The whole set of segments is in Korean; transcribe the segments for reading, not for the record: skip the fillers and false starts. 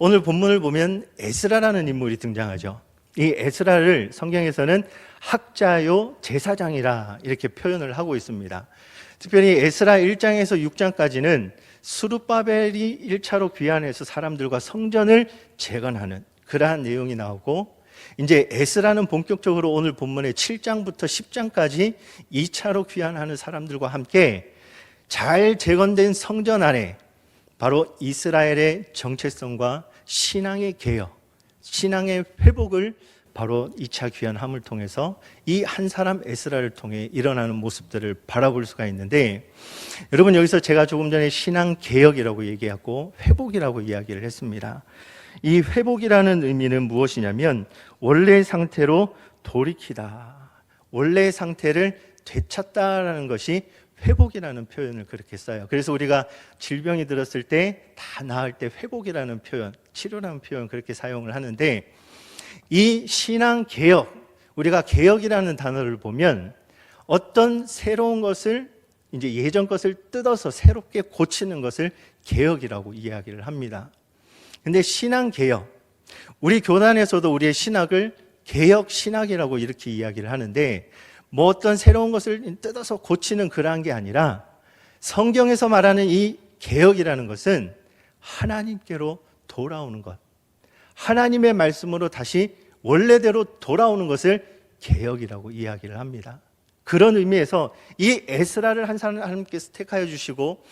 오늘 본문을 보면 에스라라는 인물이 등장하죠. 이 에스라를 성경에서는 학자요 제사장이라 이렇게 표현을 하고 있습니다. 특별히 에스라 1장에서 6장까지는 스룹바벨이 1차로 귀환해서 사람들과 성전을 재건하는 그러한 내용이 나오고, 이제 에스라는 본격적으로 오늘 본문의 7장부터 10장까지 2차로 귀환하는 사람들과 함께 잘 재건된 성전 안에 바로 이스라엘의 정체성과 신앙의 개혁, 신앙의 회복을 바로 2차 귀환함을 통해서 이 한 사람 에스라를 통해 일어나는 모습들을 바라볼 수가 있는데, 여러분 여기서 제가 조금 전에 신앙 개혁이라고 얘기하고 회복이라고 이야기를 했습니다. 이 회복이라는 의미는 무엇이냐면 원래의 상태로 돌이키다, 원래의 상태를 되찾다라는 것이 회복이라는 표현을 그렇게 써요. 그래서 우리가 질병이 들었을 때 다 나을 때 회복이라는 표현, 치료라는 표현 그렇게 사용을 하는데, 이 신앙 개혁, 우리가 개혁이라는 단어를 보면 어떤 새로운 것을, 이제 예전 것을 뜯어서 새롭게 고치는 것을 개혁이라고 이야기를 합니다. 근데 신앙 개혁, 우리 교단에서도 우리의 신학을 개혁 신학이라고 이렇게 이야기를 하는데, 뭐 어떤 새로운 것을 뜯어서 고치는 그러한 게 아니라 성경에서 말하는 이 개혁이라는 것은 하나님께로 돌아오는 것, 하나님의 말씀으로 다시 원래대로 돌아오는 것을 개혁이라고 이야기를 합니다. 그런 의미에서 이 에스라를 한 사람 하나님께서 택하여 주시고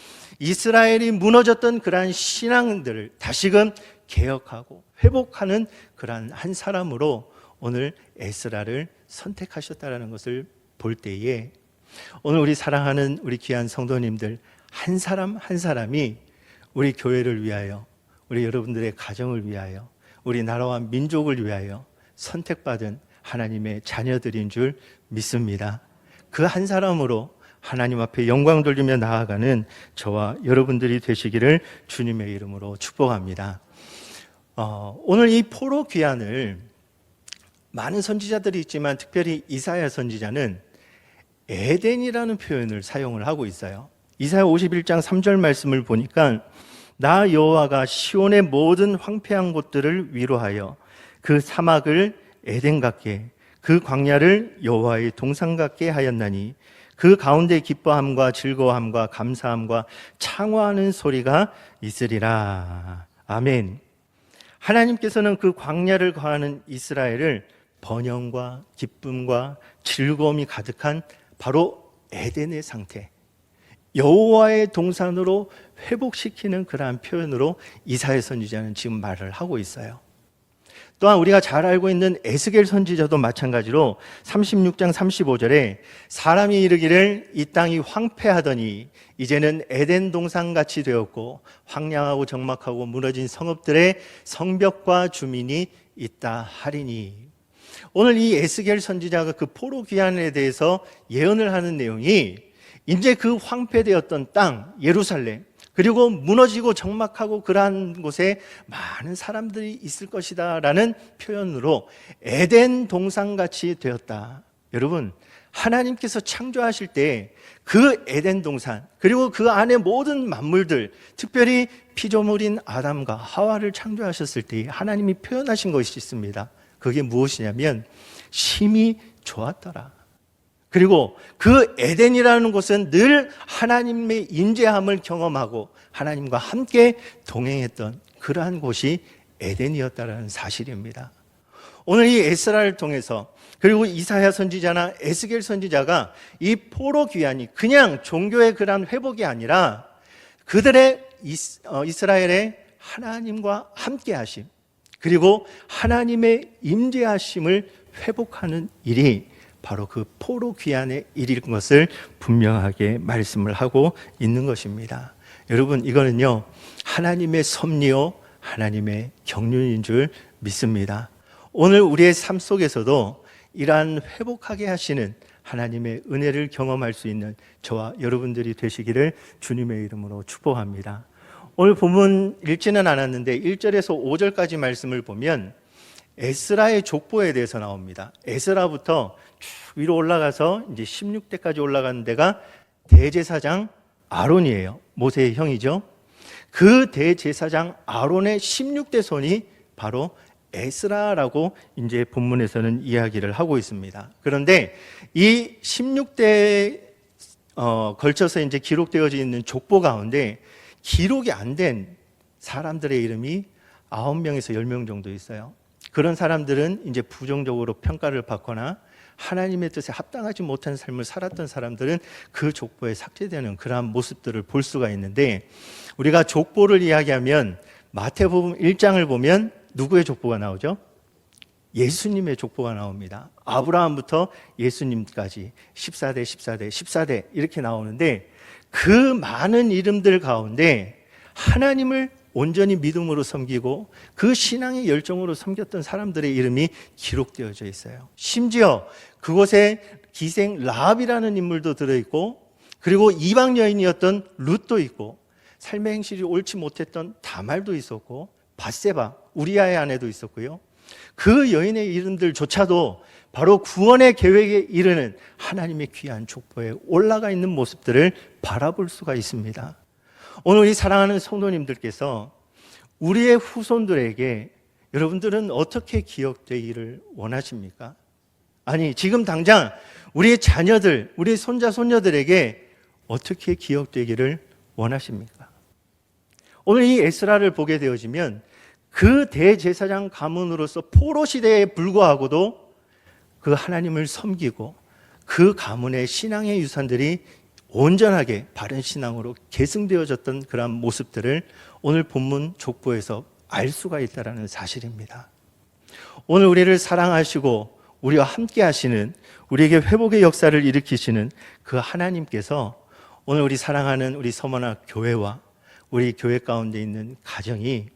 이스라엘이 무너졌던 그러한 신앙들을 다시금 개혁하고 회복하는 그러한 한 사람으로 오늘 에스라를 선택하셨다는 것을 볼 때에, 오늘 우리 사랑하는 우리 귀한 성도님들 한 사람 한 사람이 우리 교회를 위하여, 우리 여러분들의 가정을 위하여, 우리 나라와 민족을 위하여 선택받은 하나님의 자녀들인 줄 믿습니다. 그 한 사람으로 하나님 앞에 영광 돌리며 나아가는 저와 여러분들이 되시기를 주님의 이름으로 축복합니다. 오늘 이 포로 귀환을 많은 선지자들이 있지만 특별히 이사야 선지자는 에덴이라는 표현을 사용을 하고 있어요. 이사야 51장 3절 말씀을 보니까 나 여호와가 시온의 모든 황폐한 곳들을 위로하여 그 사막을 에덴 같게, 그 광야를 여호와의 동산 같게 하였나니 그 가운데 기뻐함과 즐거워함과 감사함과 창화하는 소리가 있으리라. 아멘. 하나님께서는 그 광야를 거하는 이스라엘을 번영과 기쁨과 즐거움이 가득한 바로 에덴의 상태, 여호와의 동산으로 회복시키는 그러한 표현으로 이사야 선지자는 지금 말을 하고 있어요. 또한 우리가 잘 알고 있는 에스겔 선지자도 마찬가지로 36장 35절에 사람이 이르기를 이 땅이 황폐하더니 이제는 에덴 동산같이 되었고 황량하고 적막하고 무너진 성읍들의 성벽과 주민이 있다 하리니. 오늘 이 에스겔 선지자가 그 포로 귀환에 대해서 예언을 하는 내용이 이제 그 황폐되었던 땅 예루살렘, 그리고 무너지고 적막하고 그러한 곳에 많은 사람들이 있을 것이다 라는 표현으로 에덴 동산같이 되었다. 여러분, 하나님께서 창조하실 때 그 에덴 동산, 그리고 그 안에 모든 만물들, 특별히 피조물인 아담과 하와를 창조하셨을 때 하나님이 표현하신 것이 있습니다. 그게 무엇이냐면 심히 좋았더라. 그리고 그 에덴이라는 곳은 늘 하나님의 인재함을 경험하고 하나님과 함께 동행했던 그러한 곳이 에덴이었다는 사실입니다. 오늘 이 에스라를 통해서, 그리고 이사야 선지자나 에스겔 선지자가 이 포로 귀환이 그냥 종교의 그러한 회복이 아니라 그들의 이스라엘의 하나님과 함께 하심, 그리고 하나님의 임재하심을 회복하는 일이 바로 그 포로 귀환의 일인 것을 분명하게 말씀을 하고 있는 것입니다. 여러분, 이거는요 하나님의 섭리요 하나님의 경륜인 줄 믿습니다. 오늘 우리의 삶 속에서도 이러한 회복하게 하시는 하나님의 은혜를 경험할 수 있는 저와 여러분들이 되시기를 주님의 이름으로 축복합니다. 오늘 본문 읽지는 않았는데 1절에서 5절까지 말씀을 보면 에스라의 족보에 대해서 나옵니다. 에스라부터 쭉 위로 올라가서 이제 16대까지 올라가는 데가 대제사장 아론이에요. 모세의 형이죠. 그 대제사장 아론의 16대 손이 바로 에스라라고 이제 본문에서는 이야기를 하고 있습니다. 그런데 이 16대에 걸쳐서 이제 기록되어져 있는 족보 가운데 기록이 안 된 사람들의 이름이 9명에서 10명 정도 있어요. 그런 사람들은 이제 부정적으로 평가를 받거나 하나님의 뜻에 합당하지 못한 삶을 살았던 사람들은 그 족보에 삭제되는 그러한 모습들을 볼 수가 있는데, 우리가 족보를 이야기하면 마태복음 1장을 보면 누구의 족보가 나오죠? 예수님의 족보가 나옵니다. 아브라함부터 예수님까지 14대, 14대, 14대 이렇게 나오는데, 그 많은 이름들 가운데 하나님을 온전히 믿음으로 섬기고 그 신앙의 열정으로 섬겼던 사람들의 이름이 기록되어져 있어요. 심지어 그곳에 기생 라합이라는 인물도 들어있고, 그리고 이방 여인이었던 룻도 있고, 삶의 행실이 옳지 못했던 다말도 있었고, 밧세바 우리아의 아내도 있었고요. 그 여인의 이름들조차도 바로 구원의 계획에 이르는 하나님의 귀한 족보에 올라가 있는 모습들을 바라볼 수가 있습니다. 오늘 이 사랑하는 성도님들께서 우리의 후손들에게 여러분들은 어떻게 기억되기를 원하십니까? 아니, 지금 당장 우리의 자녀들, 우리의 손자, 손녀들에게 어떻게 기억되기를 원하십니까? 오늘 이 에스라를 보게 되어지면 그 대제사장 가문으로서 포로 시대에 불구하고도 그 하나님을 섬기고 그 가문의 신앙의 유산들이 온전하게 바른 신앙으로 계승되어졌던 그러한 모습들을 오늘 본문 족보에서 알 수가 있다는 사실입니다. 오늘 우리를 사랑하시고 우리와 함께 하시는, 우리에게 회복의 역사를 일으키시는 그 하나님께서 오늘 우리 사랑하는 우리 서머나 교회와 우리 교회 가운데 있는 가정이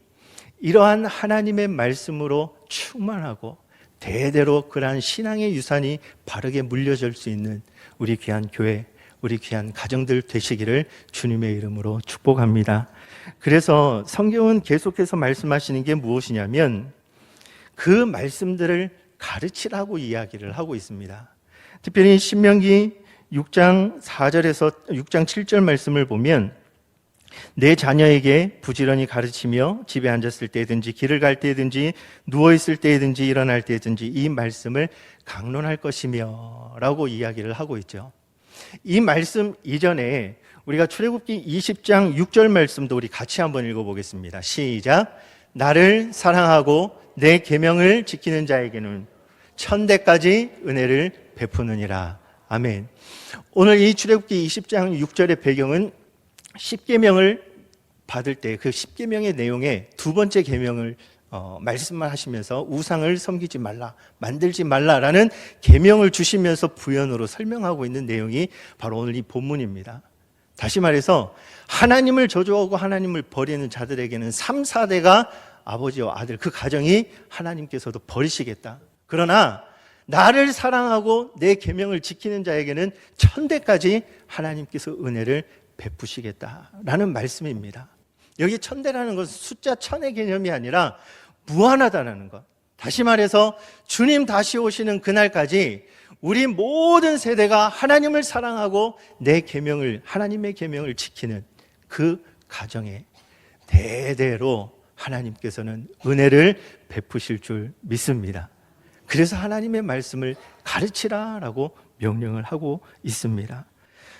이러한 하나님의 말씀으로 충만하고 대대로 그러한 신앙의 유산이 바르게 물려질 수 있는 우리 귀한 교회, 우리 귀한 가정들 되시기를 주님의 이름으로 축복합니다. 그래서 성경은 계속해서 말씀하시는 게 무엇이냐면 그 말씀들을 가르치라고 이야기를 하고 있습니다. 특별히 신명기 6장 4절에서 6장 7절 말씀을 보면 내 자녀에게 부지런히 가르치며 집에 앉았을 때든지 길을 갈 때든지 누워있을 때든지 일어날 때든지 이 말씀을 강론할 것이며 라고 이야기를 하고 있죠. 이 말씀 이전에 우리가 출애굽기 20장 6절 말씀도 우리 같이 한번 읽어보겠습니다. 시작. 나를 사랑하고 내 계명을 지키는 자에게는 천대까지 은혜를 베푸느니라. 아멘. 오늘 이 출애굽기 20장 6절의 배경은 10계명을 받을 때 그 10계명의 내용에 두 번째 계명을 말씀만 하시면서 우상을 섬기지 말라, 만들지 말라라는 계명을 주시면서 부연으로 설명하고 있는 내용이 바로 오늘 이 본문입니다. 다시 말해서 하나님을 저주하고 하나님을 버리는 자들에게는 3, 4대가 아버지와 아들, 그 가정이 하나님께서도 버리시겠다. 그러나 나를 사랑하고 내 계명을 지키는 자에게는 천대까지 하나님께서 은혜를 베푸시겠다라는 말씀입니다. 여기 천대라는 것은 숫자 천의 개념이 아니라 무한하다는 것. 다시 말해서 주님 다시 오시는 그날까지 우리 모든 세대가 하나님을 사랑하고 내 계명을, 하나님의 계명을 지키는 그 가정에 대대로 하나님께서는 은혜를 베푸실 줄 믿습니다. 그래서 하나님의 말씀을 가르치라라고 명령을 하고 있습니다.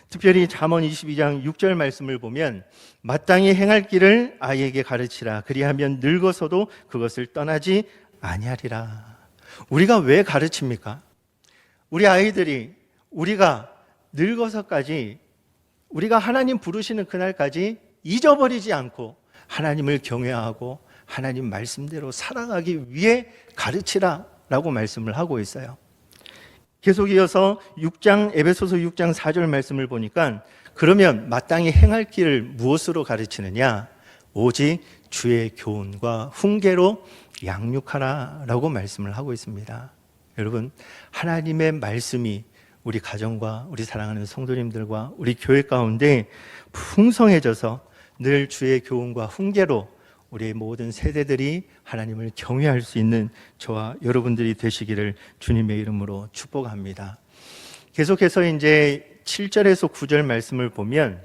특별히 잠언 22장 6절 말씀을 보면 마땅히 행할 길을 아이에게 가르치라. 그리하면 늙어서도 그것을 떠나지 아니하리라. 우리가 왜 가르칩니까? 우리 아이들이 우리가 늙어서까지, 우리가 하나님 부르시는 그날까지 잊어버리지 않고 하나님을 경외하고 하나님 말씀대로 살아가기 위해 가르치라라고 말씀을 하고 있어요. 계속 이어서 에베소서 6장 4절 말씀을 보니까 그러면 마땅히 행할 길을 무엇으로 가르치느냐? 오직 주의 교훈과 훈계로 양육하라라고 말씀을 하고 있습니다. 여러분, 하나님의 말씀이 우리 가정과 우리 사랑하는 성도님들과 우리 교회 가운데 풍성해져서 늘 주의 교훈과 훈계로 우리의 모든 세대들이 하나님을 경외할 수 있는 저와 여러분들이 되시기를 주님의 이름으로 축복합니다. 계속해서 이제 7절에서 9절 말씀을 보면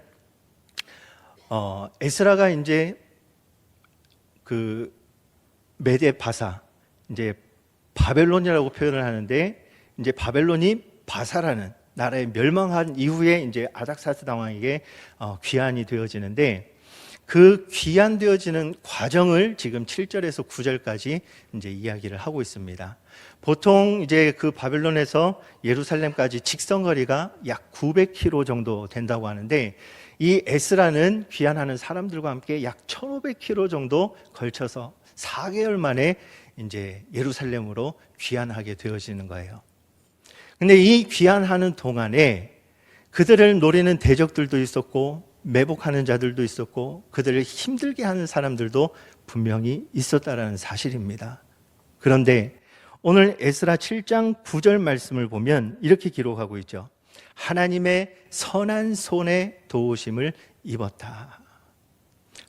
에스라가 이제 그 메데 바사, 이제 바벨론이라고 표현을 하는데, 이제 바벨론이 바사라는 나라에 멸망한 이후에 이제 아닥사스 왕에게 귀환이 되어지는데, 그 귀환되어지는 과정을 지금 7절에서 9절까지 이제 이야기를 하고 있습니다. 보통 이제 그 바벨론에서 예루살렘까지 직선거리가 약 900km 정도 된다고 하는데, 이 에스라는 귀환하는 사람들과 함께 약 1500km 정도 걸쳐서 4개월 만에 이제 예루살렘으로 귀환하게 되어지는 거예요. 근데 이 귀환하는 동안에 그들을 노리는 대적들도 있었고, 매복하는 자들도 있었고, 그들을 힘들게 하는 사람들도 분명히 있었다라는 사실입니다. 그런데 오늘 에스라 7장 9절 말씀을 보면 이렇게 기록하고 있죠. 하나님의 선한 손에 도우심을 입었다.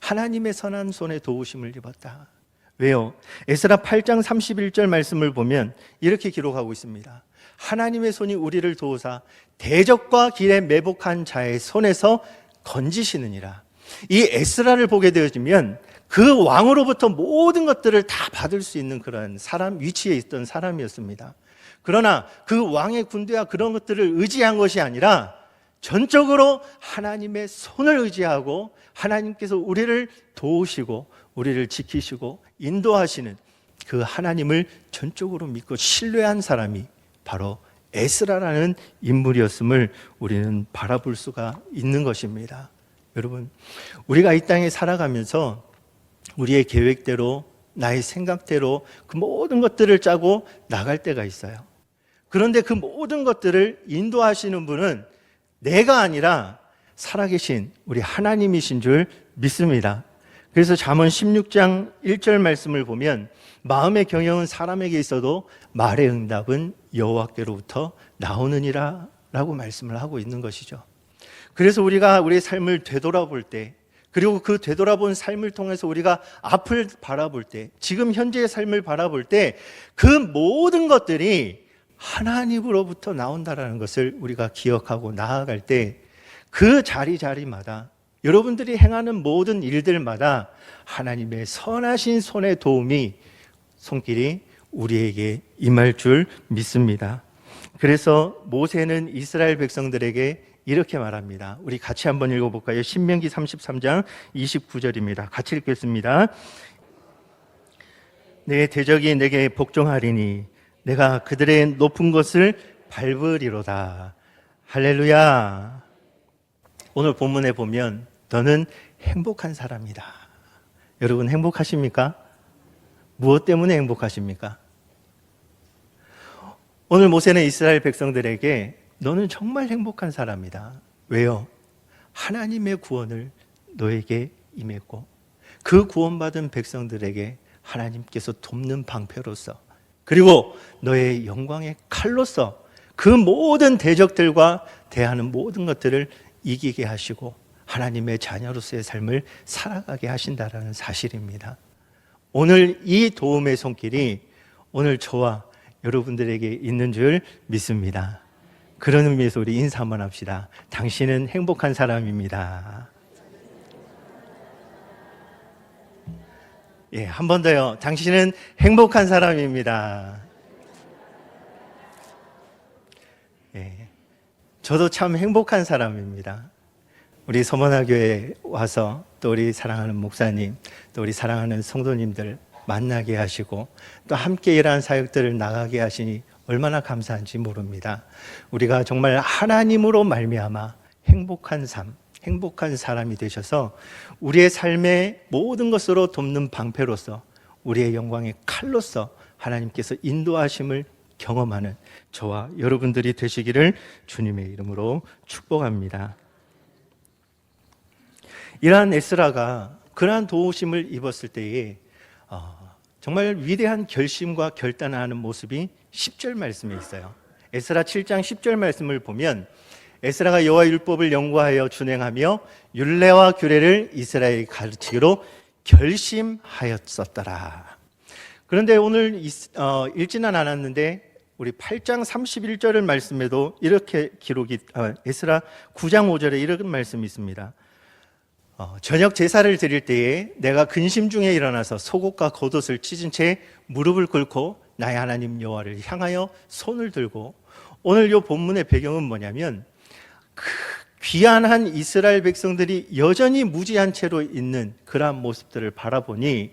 하나님의 선한 손에 도우심을 입었다. 왜요? 에스라 8장 31절 말씀을 보면 이렇게 기록하고 있습니다. 하나님의 손이 우리를 도우사 대적과 길에 매복한 자의 손에서 건지시느니라. 이 에스라를 보게 되어지면 그 왕으로부터 모든 것들을 다 받을 수 있는 그런 사람, 위치에 있던 사람이었습니다. 그러나 그 왕의 군대와 그런 것들을 의지한 것이 아니라 전적으로 하나님의 손을 의지하고, 하나님께서 우리를 도우시고 우리를 지키시고 인도하시는 그 하나님을 전적으로 믿고 신뢰한 사람이 바로 에스라라는 인물이었음을 우리는 바라볼 수가 있는 것입니다. 여러분, 우리가 이 땅에 살아가면서 우리의 계획대로, 나의 생각대로 그 모든 것들을 짜고 나갈 때가 있어요. 그런데 그 모든 것들을 인도하시는 분은 내가 아니라 살아계신 우리 하나님이신 줄 믿습니다. 그래서 잠언 16장 1절 말씀을 보면 마음의 경영은 사람에게 있어도 말의 응답은 여호와께로부터 나오느니라 라고 말씀을 하고 있는 것이죠. 그래서 우리가 우리의 삶을 되돌아볼 때, 그리고 그 되돌아본 삶을 통해서 우리가 앞을 바라볼 때, 지금 현재의 삶을 바라볼 때 그 모든 것들이 하나님으로부터 나온다라는 것을 우리가 기억하고 나아갈 때 그 자리마다 여러분들이 행하는 모든 일들마다 하나님의 선하신 손의 도움이, 손길이 우리에게 임할 줄 믿습니다. 그래서 모세는 이스라엘 백성들에게 이렇게 말합니다. 우리 같이 한번 읽어볼까요? 신명기 33장 29절입니다. 같이 읽겠습니다. 내 대적이 내게 복종하리니 내가 그들의 높은 것을 밟으리로다. 할렐루야. 오늘 본문에 보면 너는 행복한 사람이다. 여러분 행복하십니까? 무엇 때문에 행복하십니까? 오늘 모세는 이스라엘 백성들에게 너는 정말 행복한 사람이다. 왜요? 하나님의 구원을 너에게 임했고, 그 구원받은 백성들에게 하나님께서 돕는 방패로서, 그리고 너의 영광의 칼로서 그 모든 대적들과 대하는 모든 것들을 이기게 하시고 하나님의 자녀로서의 삶을 살아가게 하신다라는 사실입니다. 오늘 이 도움의 손길이 오늘 저와 여러분들에게 있는 줄 믿습니다. 그런 의미에서 우리 인사 한번 합시다. 당신은 행복한 사람입니다. 예, 한 번 더요. 당신은 행복한 사람입니다. 예, 저도 참 행복한 사람입니다. 우리 서문화교회에 와서 또 우리 사랑하는 목사님, 또 우리 사랑하는 성도님들 만나게 하시고 또 함께 일하는 사역들을 나가게 하시니 얼마나 감사한지 모릅니다. 우리가 정말 하나님으로 말미암아 행복한 삶, 행복한 사람이 되셔서 우리의 삶의 모든 것으로 돕는 방패로서, 우리의 영광의 칼로서 하나님께서 인도하심을 경험하는 저와 여러분들이 되시기를 주님의 이름으로 축복합니다. 이러한 에스라가 그러한 도우심을 입었을 때에 정말 위대한 결심과 결단하는 모습이 10절 말씀에 있어요. 에스라 7장 10절 말씀을 보면 에스라가 여호와 율법을 연구하여 준행하며 율례와 규례를 이스라엘에 가르치기로 결심하였었더라. 그런데 오늘 읽지는 않았는데 우리 8장 31절 말씀에도 이렇게 기록이, 에스라 9장 5절에 이런 말씀이 있습니다. 저녁 제사를 드릴 때에 내가 근심 중에 일어나서 속옷과 겉옷을 찢은 채 무릎을 꿇고 나의 하나님 여호와를 향하여 손을 들고, 오늘 이 본문의 배경은 뭐냐면 그 귀한 한 이스라엘 백성들이 여전히 무지한 채로 있는 그러한 모습들을 바라보니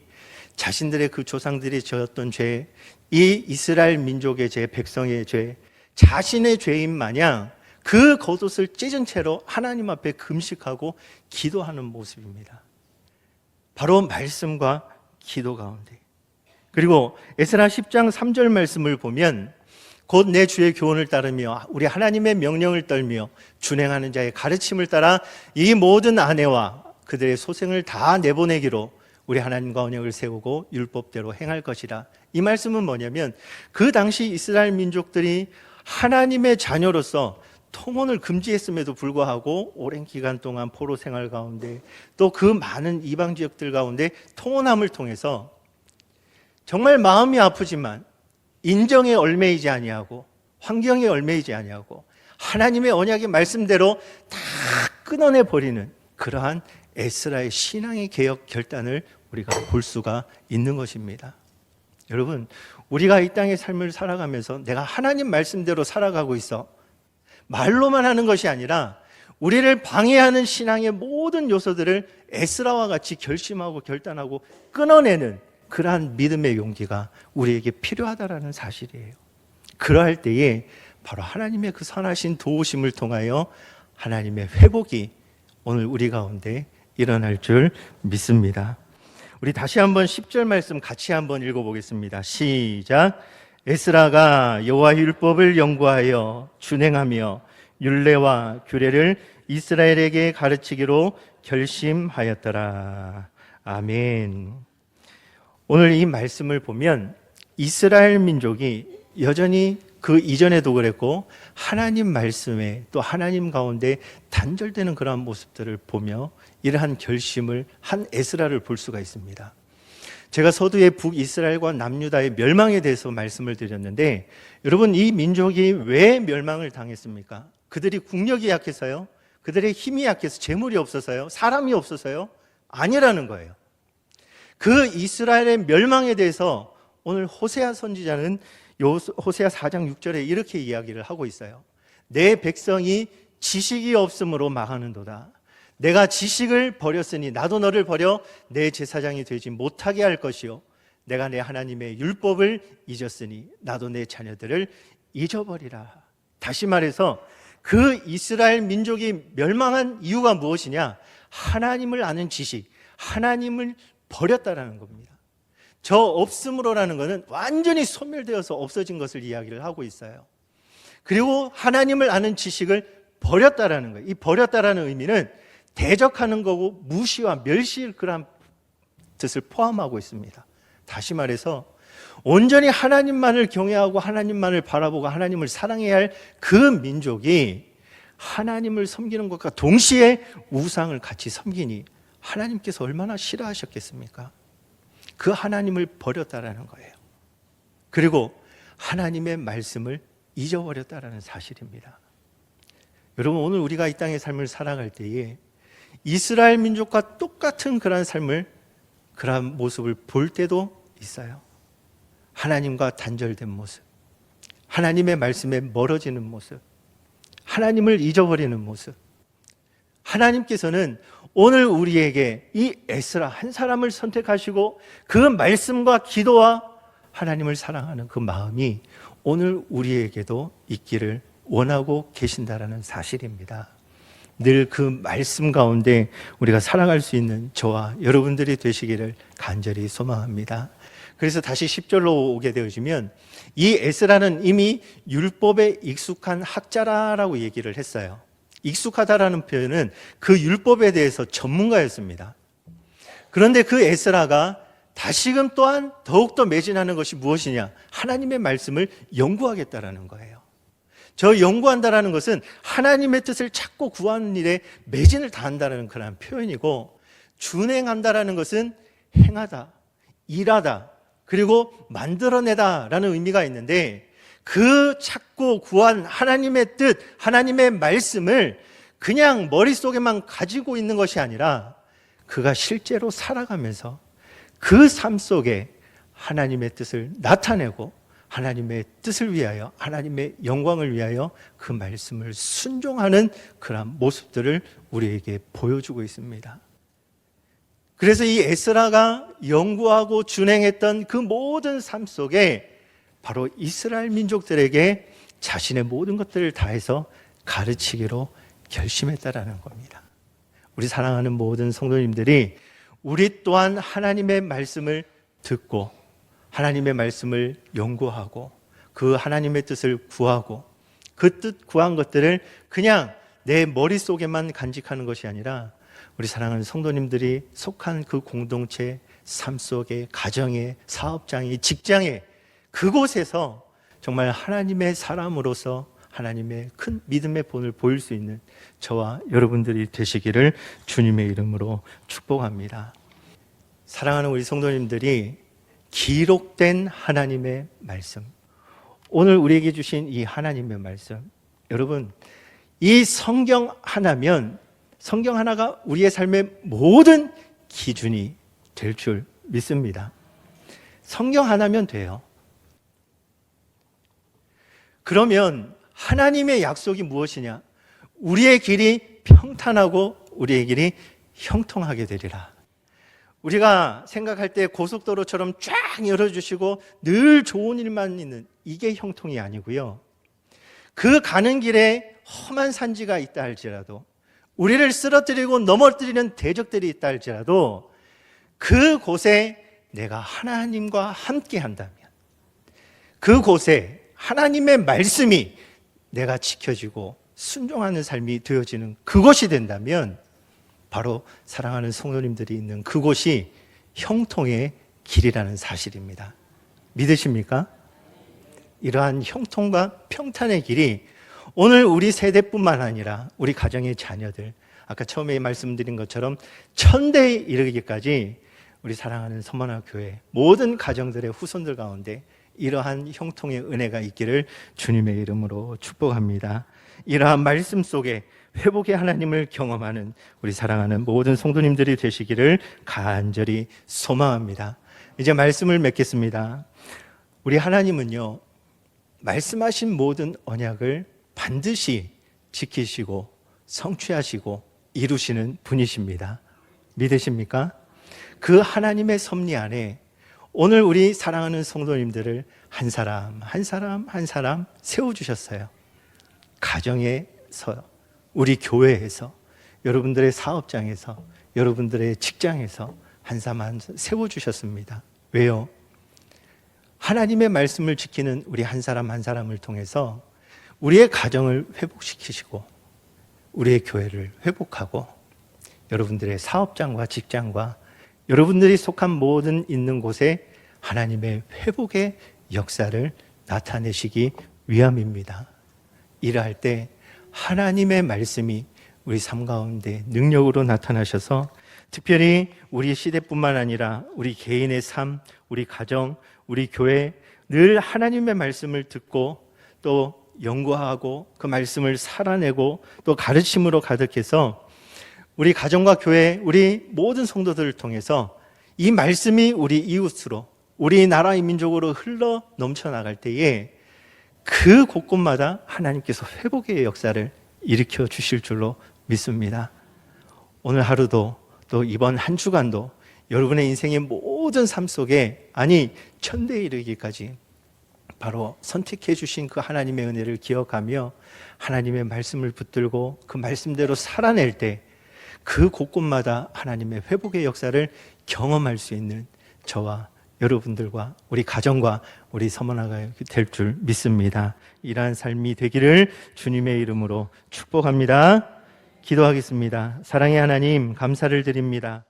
자신들의 그 조상들이 지었던 죄, 이 이스라엘 민족의 죄, 백성의 죄, 자신의 죄인 마냥 그 겉옷을 찢은 채로 하나님 앞에 금식하고 기도하는 모습입니다. 바로 말씀과 기도 가운데. 그리고 에스라 10장 3절 말씀을 보면 곧 내 주의 교훈을 따르며 우리 하나님의 명령을 떨며 준행하는 자의 가르침을 따라 이 모든 아내와 그들의 소생을 다 내보내기로 우리 하나님과 언약을 세우고 율법대로 행할 것이라. 이 말씀은 뭐냐면 그 당시 이스라엘 민족들이 하나님의 자녀로서 통혼을 금지했음에도 불구하고 오랜 기간 동안 포로 생활 가운데 또 그 많은 이방 지역들 가운데 통혼함을 통해서 정말 마음이 아프지만 인정에 얽매이지 아니하고 환경에 얽매이지 아니하고 하나님의 언약의 말씀대로 다 끊어내 버리는 그러한 에스라의 신앙의 개혁 결단을 우리가 볼 수가 있는 것입니다. 여러분, 우리가 이 땅의 삶을 살아가면서 내가 하나님 말씀대로 살아가고 있어 말로만 하는 것이 아니라 우리를 방해하는 신앙의 모든 요소들을 에스라와 같이 결심하고 결단하고 끊어내는 그러한 믿음의 용기가 우리에게 필요하다라는 사실이에요. 그러할 때에 바로 하나님의 그 선하신 도우심을 통하여 하나님의 회복이 오늘 우리 가운데 일어날 줄 믿습니다. 우리 다시 한번 10절 말씀 같이 한번 읽어보겠습니다. 시작. 에스라가 여호와 율법을 연구하여 준행하며 율례와 규례를 이스라엘에게 가르치기로 결심하였더라. 아멘. 오늘 이 말씀을 보면 이스라엘 민족이 여전히 그 이전에도 그랬고 하나님 말씀에 또 하나님 가운데 단절되는 그러한 모습들을 보며 이러한 결심을 한 에스라를 볼 수가 있습니다. 제가 서두에 북이스라엘과 남유다의 멸망에 대해서 말씀을 드렸는데 여러분, 이 민족이 왜 멸망을 당했습니까? 그들이 국력이 약해서요? 그들의 힘이 약해서 재물이 없어서요? 사람이 없어서요? 아니라는 거예요. 그 이스라엘의 멸망에 대해서 오늘 호세아 선지자는 호세아 4장 6절에 이렇게 이야기를 하고 있어요. 내 백성이 지식이 없음으로 망하는도다. 내가 지식을 버렸으니 나도 너를 버려 내 제사장이 되지 못하게 할 것이요 내가 내 하나님의 율법을 잊었으니 나도 내 자녀들을 잊어버리라. 다시 말해서 그 이스라엘 민족이 멸망한 이유가 무엇이냐? 하나님을 아는 지식, 하나님을 버렸다라는 겁니다. 저 없음으로라는 것은 완전히 소멸되어서 없어진 것을 이야기를 하고 있어요. 그리고 하나님을 아는 지식을 버렸다라는 거예요. 이 버렸다라는 의미는 대적하는 거고 무시와 멸시일 그런 뜻을 포함하고 있습니다. 다시 말해서 온전히 하나님만을 경외하고 하나님만을 바라보고 하나님을 사랑해야 할 그 민족이 하나님을 섬기는 것과 동시에 우상을 같이 섬기니 하나님께서 얼마나 싫어하셨겠습니까? 그 하나님을 버렸다라는 거예요. 그리고 하나님의 말씀을 잊어버렸다라는 사실입니다. 여러분, 오늘 우리가 이 땅의 삶을 살아갈 때에 이스라엘 민족과 똑같은 그런 삶을, 그런 모습을 볼 때도 있어요. 하나님과 단절된 모습, 하나님의 말씀에 멀어지는 모습, 하나님을 잊어버리는 모습. 하나님께서는 오늘 우리에게 이 에스라 한 사람을 선택하시고 그 말씀과 기도와 하나님을 사랑하는 그 마음이 오늘 우리에게도 있기를 원하고 계신다라는 사실입니다. 늘 그 말씀 가운데 우리가 살아갈 수 있는 저와 여러분들이 되시기를 간절히 소망합니다. 그래서 다시 10절로 오게 되어지면 이 에스라는 이미 율법에 익숙한 학자라고 얘기를 했어요. 익숙하다라는 표현은 그 율법에 대해서 전문가였습니다. 그런데 그 에스라가 다시금 또한 더욱더 매진하는 것이 무엇이냐? 하나님의 말씀을 연구하겠다라는 거예요. 저 연구한다라는 것은 하나님의 뜻을 찾고 구하는 일에 매진을 다한다는 그런 표현이고, 준행한다라는 것은 행하다, 일하다, 그리고 만들어내다라는 의미가 있는데, 그 찾고 구한 하나님의 뜻, 하나님의 말씀을 그냥 머릿속에만 가지고 있는 것이 아니라 그가 실제로 살아가면서 그 삶 속에 하나님의 뜻을 나타내고 하나님의 뜻을 위하여, 하나님의 영광을 위하여 그 말씀을 순종하는 그런 모습들을 우리에게 보여주고 있습니다. 그래서 이 에스라가 연구하고 준행했던 그 모든 삶 속에 바로 이스라엘 민족들에게 자신의 모든 것들을 다해서 가르치기로 결심했다라는 겁니다. 우리 사랑하는 모든 성도님들이 우리 또한 하나님의 말씀을 듣고 하나님의 말씀을 연구하고 그 하나님의 뜻을 구하고 그 뜻 구한 것들을 그냥 내 머릿속에만 간직하는 것이 아니라 우리 사랑하는 성도님들이 속한 그 공동체, 삶 속에, 가정에, 사업장에, 직장에, 그곳에서 정말 하나님의 사람으로서 하나님의 큰 믿음의 본을 보일 수 있는 저와 여러분들이 되시기를 주님의 이름으로 축복합니다. 사랑하는 우리 성도님들이 기록된 하나님의 말씀, 오늘 우리에게 주신 이 하나님의 말씀, 여러분, 이 성경 하나면 성경 하나가 우리의 삶의 모든 기준이 될 줄 믿습니다. 성경 하나면 돼요. 그러면 하나님의 약속이 무엇이냐? 우리의 길이 평탄하고 우리의 길이 형통하게 되리라. 우리가 생각할 때 고속도로처럼 쫙 열어주시고 늘 좋은 일만 있는, 이게 형통이 아니고요. 그 가는 길에 험한 산지가 있다 할지라도, 우리를 쓰러뜨리고 넘어뜨리는 대적들이 있다 할지라도 그곳에 내가 하나님과 함께 한다면, 그곳에 하나님의 말씀이 내가 지켜지고 순종하는 삶이 되어지는 그것이 된다면 바로 사랑하는 성도님들이 있는 그곳이 형통의 길이라는 사실입니다. 믿으십니까? 이러한 형통과 평탄의 길이 오늘 우리 세대뿐만 아니라 우리 가정의 자녀들, 아까 처음에 말씀드린 것처럼 천대에 이르기까지 우리 사랑하는 서머나 교회 모든 가정들의 후손들 가운데 이러한 형통의 은혜가 있기를 주님의 이름으로 축복합니다. 이러한 말씀 속에 회복의 하나님을 경험하는 우리 사랑하는 모든 성도님들이 되시기를 간절히 소망합니다. 이제 말씀을 맺겠습니다. 우리 하나님은요, 말씀하신 모든 언약을 반드시 지키시고 성취하시고 이루시는 분이십니다. 믿으십니까? 그 하나님의 섭리 안에 오늘 우리 사랑하는 성도님들을 한 사람 한 사람 한 사람 세워주셨어요. 가정에서, 우리 교회에서, 여러분들의 사업장에서, 여러분들의 직장에서 한 사람 한 사람 세워주셨습니다. 왜요? 하나님의 말씀을 지키는 우리 한 사람 한 사람을 통해서 우리의 가정을 회복시키시고 우리의 교회를 회복하고 여러분들의 사업장과 직장과 여러분들이 속한 모든 있는 곳에 하나님의 회복의 역사를 나타내시기 위함입니다. 일할 때 하나님의 말씀이 우리 삶 가운데 능력으로 나타나셔서 특별히 우리 시대뿐만 아니라 우리 개인의 삶, 우리 가정, 우리 교회 늘 하나님의 말씀을 듣고 또 연구하고 그 말씀을 살아내고 또 가르침으로 가득해서 우리 가정과 교회, 우리 모든 성도들을 통해서 이 말씀이 우리 이웃으로, 우리 나라의 민족으로 흘러 넘쳐나갈 때에 그 곳곳마다 하나님께서 회복의 역사를 일으켜 주실 줄로 믿습니다. 오늘 하루도 또 이번 한 주간도 여러분의 인생의 모든 삶 속에, 아니 천대에 이르기까지 바로 선택해 주신 그 하나님의 은혜를 기억하며 하나님의 말씀을 붙들고 그 말씀대로 살아낼 때 그 곳곳마다 하나님의 회복의 역사를 경험할 수 있는 저와 여러분들과 우리 가정과 우리 서머나가 될 줄 믿습니다. 이러한 삶이 되기를 주님의 이름으로 축복합니다. 기도하겠습니다. 사랑의 하나님, 감사를 드립니다.